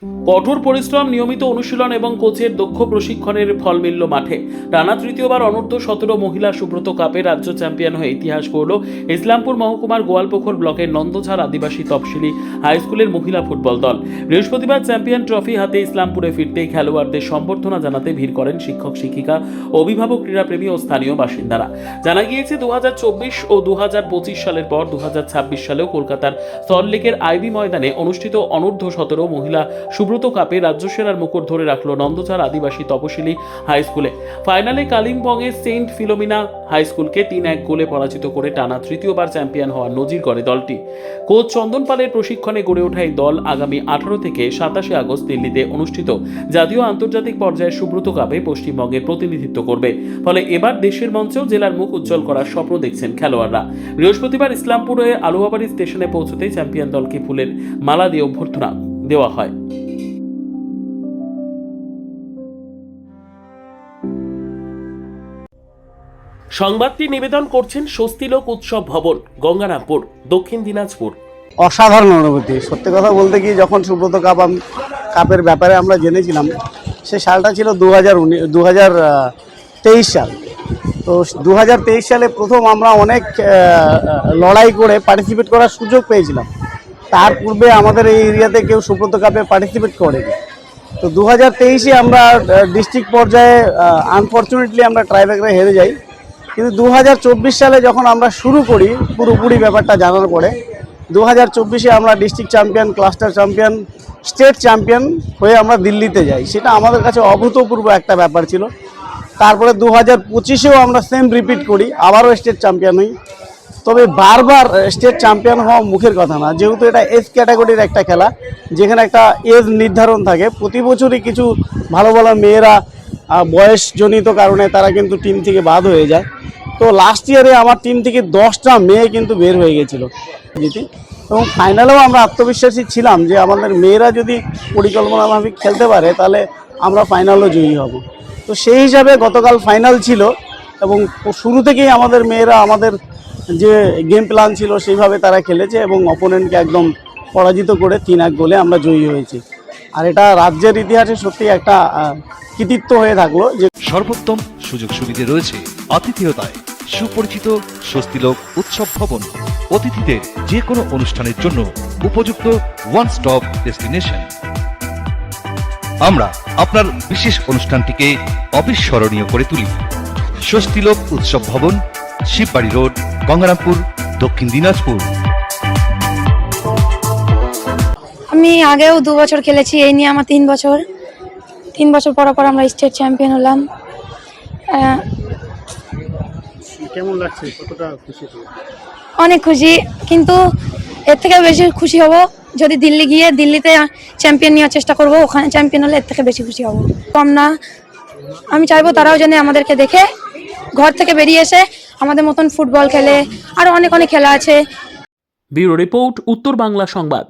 কঠোর পরিশ্রম, নিয়মিত অনুশীলন এবং কোচের দক্ষ প্রশিক্ষণের ফল মিলল মাঠে। টানা তৃতীয়বার অনূর্ধ্ব 17 মহিলা সুব্রত কাপে রাজ্য চ্যাম্পিয়ন হয়ে ইতিহাস গড়ল ইসলামপুর মহকুমার গোয়ালপুকুর ব্লকের নন্দঝাড় আদিবাসী তফসিলি হাই স্কুলের মহিলা ফুটবল দল। বৃহস্পতিবার চ্যাম্পিয়ন ট্রফি হাতে ইসলামপুরে ফিরতেই খেলোয়াড়দের সম্বর্ধনা জানাতে ভিড় করেন শিক্ষক শিক্ষিকা, অভিভাবক, ক্রীড়াপ্রেমী ও স্থানীয় বাসিন্দারা। জানা গিয়েছে 2024 ও 2025 সালের পর 2026 সালেও কলকাতার সল্টলেকের আইবি ময়দানে অনুষ্ঠিত অনূর্ধ্ব 17 মহিলা সুব্রত কাপে রাজ্য সেরার মুকুট ধরে রাখলো নন্দঝাড় আদিবাসী তপশিলি হাই স্কুলে। ফাইনালে কালিম্পংয়ের সেন্ট ফিলোমিনা হাই স্কুলকে 3-1 গোলে পরাজিত করে টানা তৃতীয়বার চ্যাম্পিয়ন হওয়ার নজির গড়ে দলটি। কোচ চন্দন পালের প্রশিক্ষণে গড়ে ওঠা এই দল আগামী 18 থেকে 27 আগস্ট দিল্লিতে অনুষ্ঠিত জাতীয় আন্তর্জাতিক পর্যায়ে সুব্রত কাপে পশ্চিমবঙ্গের প্রতিনিধিত্ব করবে। ফলে এবার দেশের মঞ্চেও জেলার মুখ উজ্জ্বল করার স্বপ্ন দেখছেন খেলোয়াড়রা। বৃহস্পতিবার ইসলামপুরে আলুয়াবাড়ি স্টেশনে পৌঁছতেই চ্যাম্পিয়ন দলকে ফুলের মালা দিয়ে অভ্যর্থনা দেওয়া হয়। সংবাদটি নিবেদন করছেন স্বস্তিলোক উৎসব ভবন, গঙ্গারামপুর, দক্ষিণ দিনাজপুর। অসাধারণ অনুভূতি। সত্যি কথা বলতে কি, যখন সুব্রত কাপের ব্যাপারে আমরা জেনেছিলাম, সে সালটা ছিল 2023 সাল। তো 2023 সালে প্রথম আমরা অনেক লড়াই করে পার্টিসিপেট করার সুযোগ পেয়েছিলাম। তার পূর্বে আমাদের এই এরিয়াতে কেউ সুব্রত কাপে পার্টিসিপেট করেনি। তো 2023-এ আমরা ডিস্ট্রিক্ট পর্যায়ে আনফর্চুনেটলি আমরা ট্রাইব্রেকারে হেরে যাই। কিন্তু 2024 সালে যখন আমরা শুরু করি পুরোপুরি ব্যাপারটা জানার পরে, 2024-এ আমরা district champion, cluster champion, state champion হয়ে আমরা দিল্লিতে যাই। সেটা আমাদের কাছে অভূতপূর্ব একটা ব্যাপার ছিল। তারপরে 2025-এও আমরা সেম রিপিট করি, আবারও স্টেট চ্যাম্পিয়ন হই। তবে বারবার স্টেট চ্যাম্পিয়ন হওয়া মুখের কথা না, যেহেতু এটা এজ ক্যাটাগরির একটা খেলা, যেখানে একটা এজ নির্ধারণ থাকে। প্রতি বছরই কিছু ভালো ভালো মেয়েরা বয়সজনিত কারণে তারা কিন্তু টিম থেকে বাদ হয়ে যায়। তো লাস্ট ইয়ারে আমার টিম থেকে 10টা মেয়ে কিন্তু বের হয়ে গেছিলো জিতে, এবং ফাইনালেও আমরা আত্মবিশ্বাসী ছিলাম যে আমাদের মেয়েরা যদি পরিকল্পনাভাবে খেলতে পারে তাহলে আমরা ফাইনালও জয়ী হব। তো সেই হিসাবে গতকাল ফাইনাল ছিল, এবং শুরু থেকেই আমাদের মেয়েরা আমাদের যে গেম প্ল্যান ছিল সেইভাবে তারা খেলেছে, এবং অপোনেন্টকে একদম পরাজিত করে 3-1 গোলে আমরা জয়ী হয়েছি। আর এটা রাজ্যের ইতিহাসে সত্যি একটা কৃতিত্ব হয়ে থাকলো যে সর্বোত্তম সুযোগ সুবিধা রয়েছে আতিথেয়তায়। সুপরিচিত স্বস্তিলোক উৎসব ভবন, অতিথিদের যে কোনো অনুষ্ঠানের জন্য উপযুক্ত ওয়ান স্টপ ডেস্টিনেশন। আমরা আপনার বিশেষ অনুষ্ঠানটিকে অবিস্মরণীয় করে তুলি। স্বস্তিলোক উৎসব ভবন, শিববাড়ি রোড, গঙ্গারামপুর, দক্ষিণ দিনাজপুর। আমি আগেও 2 বছর খেলেছি, এই নিয়ে আমার 3 বছর পর আমরা স্টেট চ্যাম্পিয়ন হলাম। কেমন লাগছে, কতটা খুশি? অনেক খুশি, কিন্তু এর থেকে বেশি খুশি হব যদি দিল্লিতে চ্যাম্পিয়ন নেওয়ার চেষ্টা করব। ওখানে চ্যাম্পিয়ন হলে এর থেকে বেশি খুশি হব। কম না, আমি চাইবো তারাও যেন আমাদেরকে দেখে ঘর থেকে বেরিয়ে এসে আমাদের মতন ফুটবল খেলে। আরও অনেক খেলা আছে। ব্যুরো রিপোর্ট, উত্তর বাংলা সংবাদ।